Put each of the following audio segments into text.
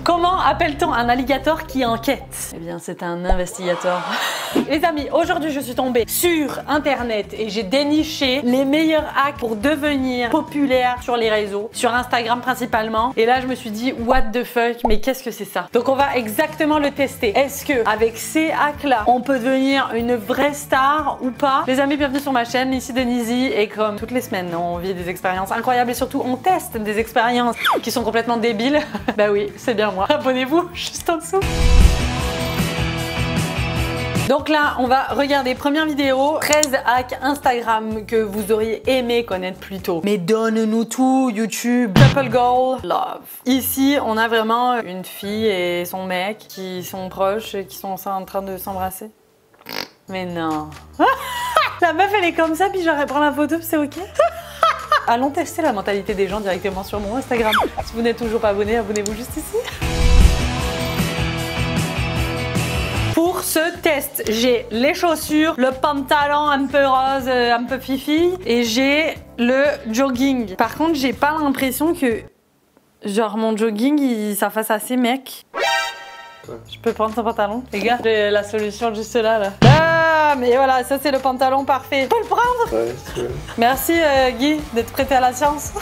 Comment appelle-t-on un alligator qui enquête? Eh bien, c'est un investigateur. Les amis, aujourd'hui, je suis tombée sur Internet et j'ai déniché les meilleurs hacks pour devenir populaire sur les réseaux, sur Instagram principalement. Et là, je me suis dit, what the fuck, mais qu'est-ce que c'est ça? Donc, on va exactement le tester. Est-ce que avec ces hacks-là, on peut devenir une vraie star ou pas? Les amis, bienvenue sur ma chaîne, ici Denisi. Et comme toutes les semaines, on vit des expériences incroyables et surtout, on teste des expériences qui sont complètement débiles. Bah oui, c'est bien moi. Abonnez-vous juste en dessous. Donc là, on va regarder première vidéo, 13 hacks Instagram que vous auriez aimé connaître plus tôt. Mais donne-nous tout, YouTube, couple goal, love. Ici, on a vraiment une fille et son mec qui sont proches et qui sont en train de s'embrasser. Mais non. La meuf, elle est comme ça, puis genre, elle prend la photo, puis c'est ok. Allons tester la mentalité des gens directement sur mon Instagram. Si vous n'êtes toujours pas abonné, abonnez-vous juste ici. Pour ce test, j'ai les chaussures, le pantalon un peu rose, un peu fifi, et j'ai le jogging. Par contre, j'ai pas l'impression que, genre, mon jogging, ça fasse assez mec. Je peux prendre ton pantalon? Les gars, j'ai la solution juste là. Ah, mais voilà, ça c'est le pantalon parfait. Je peux le prendre? Ouais, si tu veux. Merci Guy d'être prêté à la science.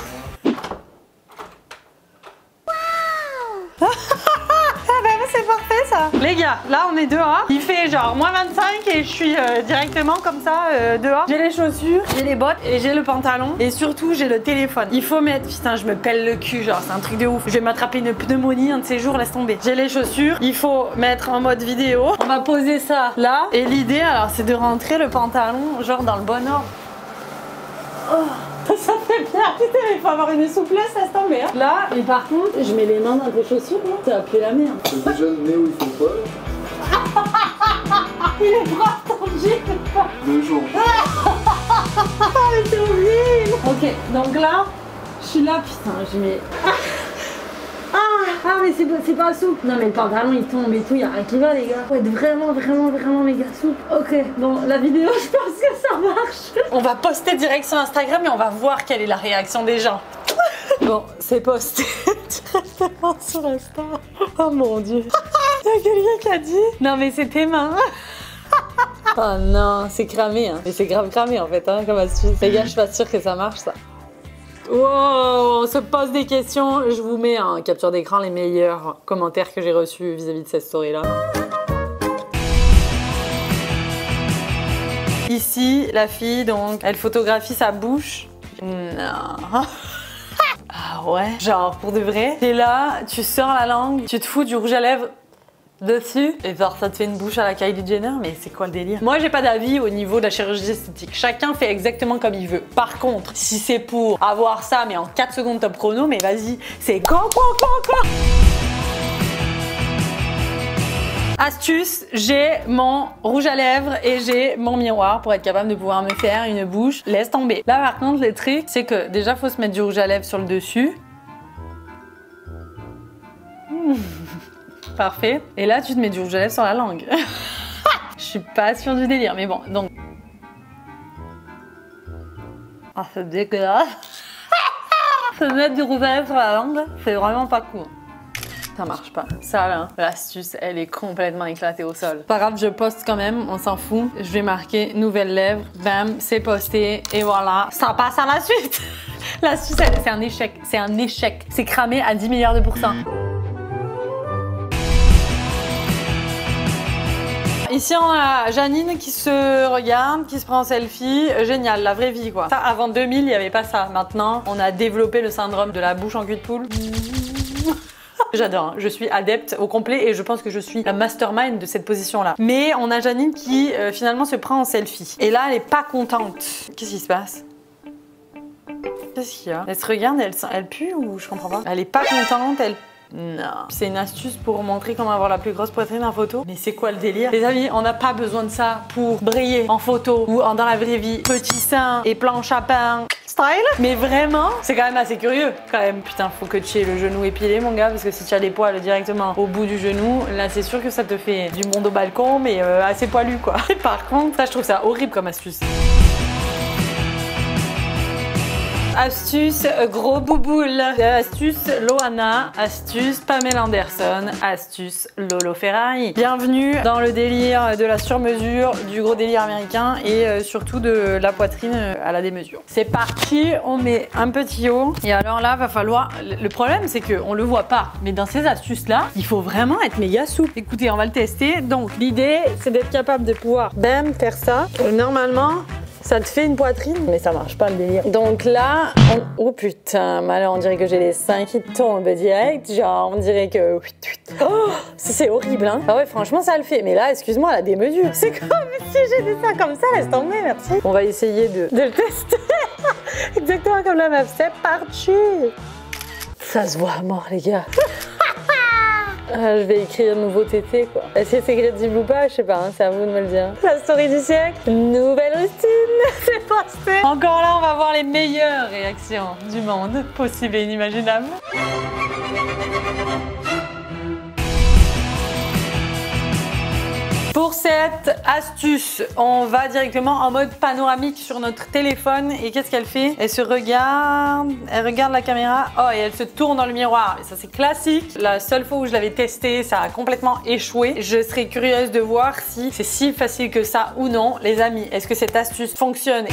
C'est parfait ça. Les gars, là on est dehors. Il fait genre moins 25 et je suis directement comme ça dehors. J'ai les chaussures, j'ai les bottes et j'ai le pantalon. Et surtout j'ai le téléphone. Il faut mettre, putain je me pèle le cul, genre c'est un truc de ouf. Je vais m'attraper une pneumonie un de ces jours, laisse tomber. J'ai les chaussures, il faut mettre en mode vidéo. On va poser ça là. Et l'idée alors c'est de rentrer le pantalon genre dans le bon ordre. Oh. Ça fait bien, putain, il faut avoir une souplesse, laisse tomber. Hein. Là, et par contre, je mets les mains dans tes chaussures, là. Ça va plus la merde. C'est déjà le nez où il faut pas. Il est bras tangible. 2 jours. Ah, mais c'est horrible. Ok, donc là, je suis là, putain, je mets... Ah, mais c'est pas souple. Non mais le pantalon il tombe et tout, y'a rien qui va les gars. Faut être vraiment méga souple. Ok, bon la vidéo je pense que ça marche. On va poster direct sur Instagram et on va voir quelle est la réaction des gens. Bon, c'est posté directement sur Insta. Oh mon dieu. Y'a quelqu'un qui a dit non mais c'est tes mains. Oh non, c'est cramé hein. Mais c'est grave cramé en fait hein, comme astuce. Les gars, je suis pas sûre que ça marche ça. Wow, on se pose des questions. Je vous mets en capture d'écran les meilleurs commentaires que j'ai reçus vis-à-vis de cette story là. Ici, la fille, donc, elle photographie sa bouche. Non. Ah ouais. Genre, pour de vrai. T'es là, tu sors la langue, tu te fous du rouge à lèvres dessus et genre ça te fait une bouche à la Kylie Jenner, mais c'est quoi le délire? Moi j'ai pas d'avis au niveau de la chirurgie esthétique, chacun fait exactement comme il veut. Par contre, si c'est pour avoir ça mais en 4 secondes top chrono, mais vas-y, c'est quoi? Astuce, j'ai mon rouge à lèvres et j'ai mon miroir pour être capable de pouvoir me faire une bouche, laisse tomber. Là par contre le truc c'est que déjà faut se mettre du rouge à lèvres sur le dessus. Parfait. Et là, tu te mets du rouge à lèvres sur la langue. Je suis pas sûre du délire, mais bon, donc... Ah, c'est dégueulasse. Se mettre du rouge à lèvres sur la langue, c'est vraiment pas cool. Ça marche pas. Ça là, l'astuce, elle est complètement éclatée au sol. Pas grave, je poste quand même, on s'en fout. Je vais marquer nouvelles lèvres. Bam, c'est posté. Et voilà, ça passe à la suite. L'astuce, c'est un échec. C'est un échec. C'est cramé à 10 milliards de pourcents. Ici on a Janine qui se regarde, qui se prend en selfie, génial, la vraie vie quoi. Ça, avant 2000 il n'y avait pas ça, maintenant on a développé le syndrome de la bouche en cul de poule. J'adore, hein. Je suis adepte au complet et je pense que je suis la mastermind de cette position là. Mais on a Janine qui finalement se prend en selfie. Et là elle est pas contente. Qu'est-ce qui se passe? Qu'est-ce qu'il y a? Elle se regarde, elle pue ou je comprends pas? Elle est pas contente, elle... Non. C'est une astuce pour montrer comment avoir la plus grosse poitrine en photo. Mais c'est quoi le délire? Les amis, on n'a pas besoin de ça pour briller en photo ou dans la vraie vie. Petit sein et planche à pain style. Mais vraiment, c'est quand même assez curieux. Quand même, putain, faut que tu aies le genou épilé, mon gars, parce que si tu as les poils directement au bout du genou, là, c'est sûr que ça te fait du monde au balcon, mais assez poilu, quoi. Et par contre, ça, je trouve ça horrible comme astuce. Astuce gros bouboule. Astuce Loana. Astuce Pamela Anderson. Astuce Lolo Ferrari. Bienvenue dans le délire de la sur-mesure, du gros délire américain et surtout de la poitrine à la démesure. C'est parti, on met un petit haut. Et alors là, va falloir... Le problème, c'est qu'on le voit pas. Mais dans ces astuces-là, il faut vraiment être méga souple. Écoutez, on va le tester. Donc, l'idée, c'est d'être capable de pouvoir, bam, faire ça. Normalement... ça te fait une poitrine, mais ça marche pas le délire. Donc là, oh putain, malheur, on dirait que j'ai les seins qui tombent direct. Genre, on dirait que... Oh, c'est horrible, hein. Ah ouais, franchement, ça le fait. Mais là, excuse-moi, la démesure. C'est comme si j'ai des seins comme ça, laisse tomber, merci. On va essayer de le tester. Exactement comme la meuf, c'est parti. Ça se voit à mort, les gars. Je vais écrire nouveau tété quoi. Est-ce que c'est crédible ou pas? Je sais pas, hein, c'est à vous de me le dire. La story du siècle, nouvelle routine, c'est posté. Encore là, on va voir les meilleures réactions du monde, possibles et inimaginables. Pour cette astuce, on va directement en mode panoramique sur notre téléphone. Et qu'est-ce qu'elle fait? Elle se regarde, elle regarde la caméra. Oh, et elle se tourne dans le miroir. Et ça, c'est classique. La seule fois où je l'avais testé, ça a complètement échoué. Je serais curieuse de voir si c'est si facile que ça ou non. Les amis, est-ce que cette astuce fonctionne?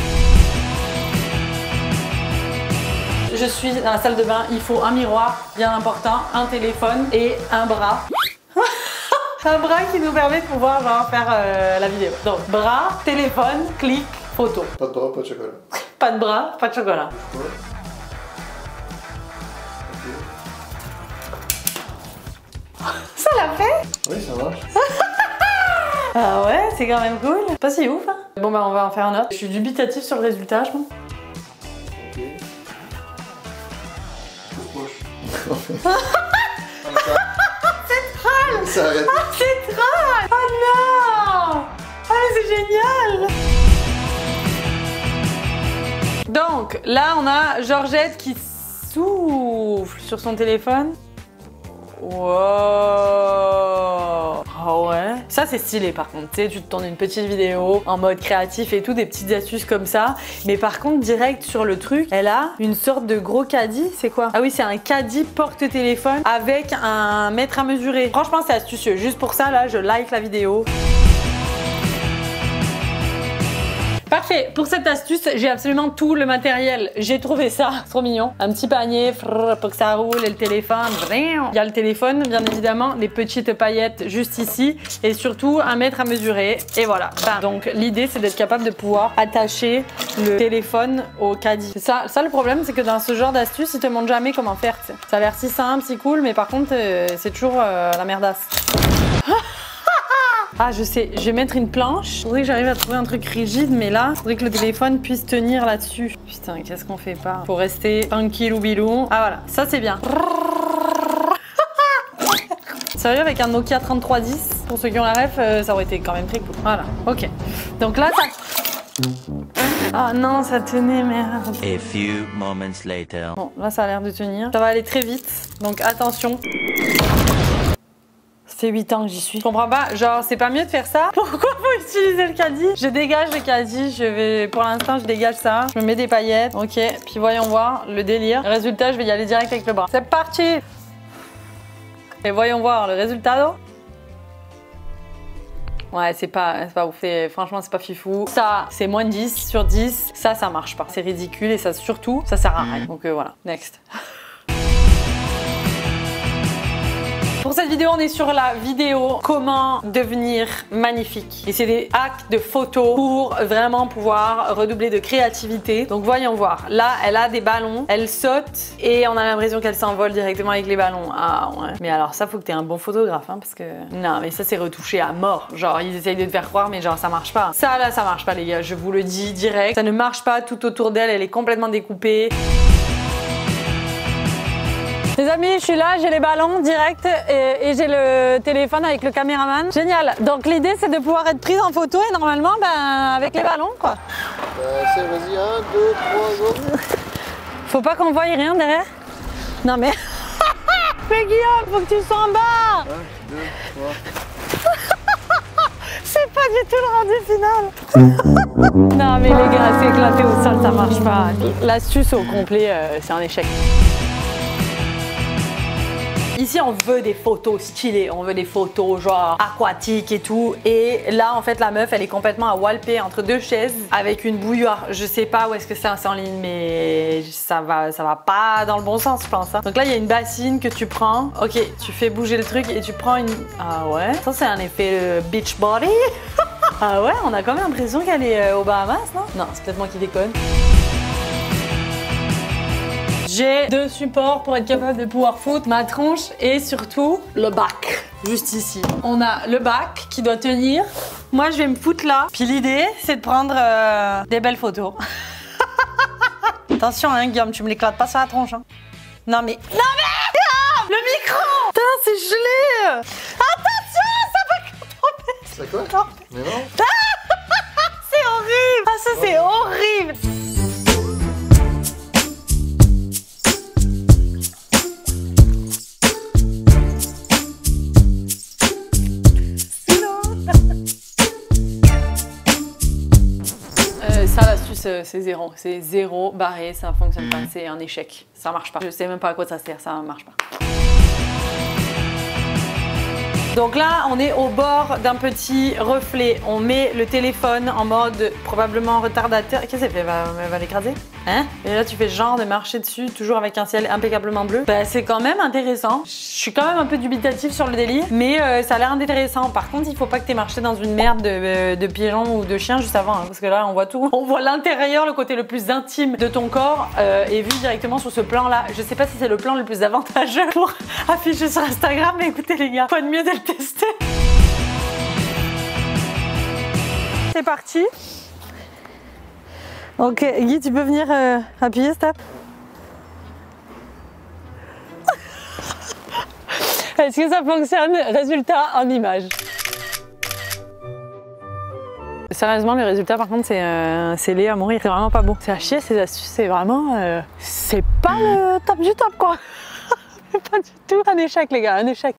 Je suis dans la salle de bain. Il faut un miroir bien important, un téléphone et un bras. Un bras qui nous permet de pouvoir faire la vidéo. Donc, bras, téléphone, clic, photo. Pas de bras, pas de chocolat. Pas de bras, pas de chocolat. Ouais. Okay. Ça l'a fait? Oui, ça marche. Ah ouais, c'est quand même cool. Pas si ouf, hein. Bon bah on va en faire un autre. Je suis dubitatif sur le résultat, je pense. Ok. Moche. Ça arrête. Ah, c'est drôle! Oh non! Ah, c'est génial! Donc, là, on a Georgette qui souffle sur son téléphone. Wow! Ah ouais? Ça, c'est stylé, par contre. Tu sais, tu te tournes une petite vidéo en mode créatif et tout, des petites astuces comme ça. Mais par contre, direct sur le truc, elle a une sorte de gros caddie. C'est quoi? Ah oui, c'est un caddie porte-téléphone avec un mètre à mesurer. Franchement, c'est astucieux. Juste pour ça, là, je like la vidéo. Parfait, pour cette astuce, j'ai absolument tout le matériel. J'ai trouvé ça, trop mignon. Un petit panier pour que ça roule et le téléphone. Il y a le téléphone, bien évidemment, des petites paillettes juste ici et surtout un mètre à mesurer. Et voilà. Bam. Donc l'idée, c'est d'être capable de pouvoir attacher le téléphone au caddie. Ça le problème, c'est que dans ce genre d'astuce, ils te montrent jamais comment faire. T'sais. Ça a l'air si simple, si cool, mais par contre, c'est toujours la merdasse. Ah, je sais, je vais mettre une planche. Il faudrait que j'arrive à trouver un truc rigide, mais là, il faudrait que le téléphone puisse tenir là-dessus. Putain, qu'est-ce qu'on fait pas? Faut rester tranquille ou bilou. Ah voilà, ça c'est bien. Sérieux, avec un Nokia 3310, pour ceux qui ont la ref, ça aurait été quand même très cool. Voilà, ok. Donc là, ça... Ah non, ça tenait, merde. A few moments later. Bon, là, ça a l'air de tenir. Ça va aller très vite, donc attention. Ça fait 8 ans que j'y suis. Je comprends pas, genre c'est pas mieux de faire ça? Pourquoi faut utiliser le caddie? Je dégage le caddie, pour l'instant je dégage ça. Je me mets des paillettes, ok. Puis voyons voir le délire. Le résultat, je vais y aller direct avec le bras. C'est parti! Et voyons voir le résultat. Ouais, c'est pas ouf. Franchement, c'est pas fifou. Ça, c'est moins de 10 sur 10. Ça marche pas. C'est ridicule et ça, surtout, ça sert à rien. Donc voilà, next. Pour cette vidéo, on est sur la vidéo comment devenir magnifique. Et c'est des hacks de photos pour vraiment pouvoir redoubler de créativité. Donc voyons voir. Là, elle a des ballons, elle saute et on a l'impression qu'elle s'envole directement avec les ballons. Ah ouais. Mais alors ça, faut que t'aies un bon photographe, hein, parce que... Non, mais ça, c'est retouché à mort. Genre, ils essayent de te faire croire, mais genre, ça marche pas. Ça, là, ça marche pas, les gars. Je vous le dis direct. Ça ne marche pas tout autour d'elle. Elle est complètement découpée. Les amis, je suis là, j'ai les ballons direct et j'ai le téléphone avec le caméraman. Génial. Donc l'idée, c'est de pouvoir être prise en photo et normalement, avec les ballons, quoi. C'est vas-y, 1, 2, 3 autres. Faut pas qu'on voie rien derrière? Non mais... Mais Guillaume, faut que tu sois en bas. 1, 2, 3. C'est pas pas du tout le rendu final. Non mais les gars, c'est éclaté au sol, ça marche pas. L'astuce au complet, c'est un échec. Ici, on veut des photos stylées, on veut des photos genre aquatiques et tout. Et là, en fait, la meuf, elle est complètement à walper entre deux chaises avec une bouilloire. Je sais pas où est-ce que c'est en ligne, mais ça va pas dans le bon sens, je pense. Hein. Donc là, il y a une bassine que tu prends. Ok, tu fais bouger le truc et tu prends une... Ah ouais, ça c'est un effet beach body. Ah ouais, on a quand même l'impression qu'elle est aux Bahamas, non? Non, c'est peut-être moi qui déconne. J'ai 2 supports pour être capable de pouvoir foutre ma tronche et surtout le bac, juste ici. On a le bac qui doit tenir. Moi, je vais me foutre là. Puis l'idée, c'est de prendre des belles photos. Attention, hein, Guillaume, tu me l'éclates pas sur la tronche. Hein. Non mais... Ah, le micro. Putain, c'est gelé. Attention, ça va tomber. C'est quoi? Non. Mais non. C'est horrible. Ah, ça, c'est horrible. Ça, l'astuce, c'est zéro. C'est zéro barré, ça fonctionne pas. C'est un échec. Ça marche pas. Je sais même pas à quoi ça sert, ça marche pas. Donc là, on est au bord d'un petit reflet. On met le téléphone en mode probablement retardateur. Qu'est-ce qu'elle fait? Elle va l'écraser? Hein? Et là, tu fais genre de marcher dessus, toujours avec un ciel impeccablement bleu. Bah, c'est quand même intéressant. Je suis quand même un peu dubitatif sur le délire, mais ça a l'air intéressant. Par contre, il faut pas que t'aies marché dans une merde de pigeons ou de chiens juste avant, hein, parce que là, on voit tout. On voit l'intérieur, le côté le plus intime de ton corps, et vu directement sur ce plan-là. Je sais pas si c'est le plan le plus avantageux pour afficher sur Instagram, mais écoutez les gars, quoi de mieux de le tester. C'est parti. Ok, Guy, tu peux venir appuyer, stop. Est-ce que ça fonctionne? Résultat en image. Sérieusement, le résultat par contre, c'est laid à mourir. C'est vraiment pas beau. C'est à chier, ces astuces, c'est vraiment... c'est pas le top du top, quoi. Pas du tout un échec, les gars, un échec.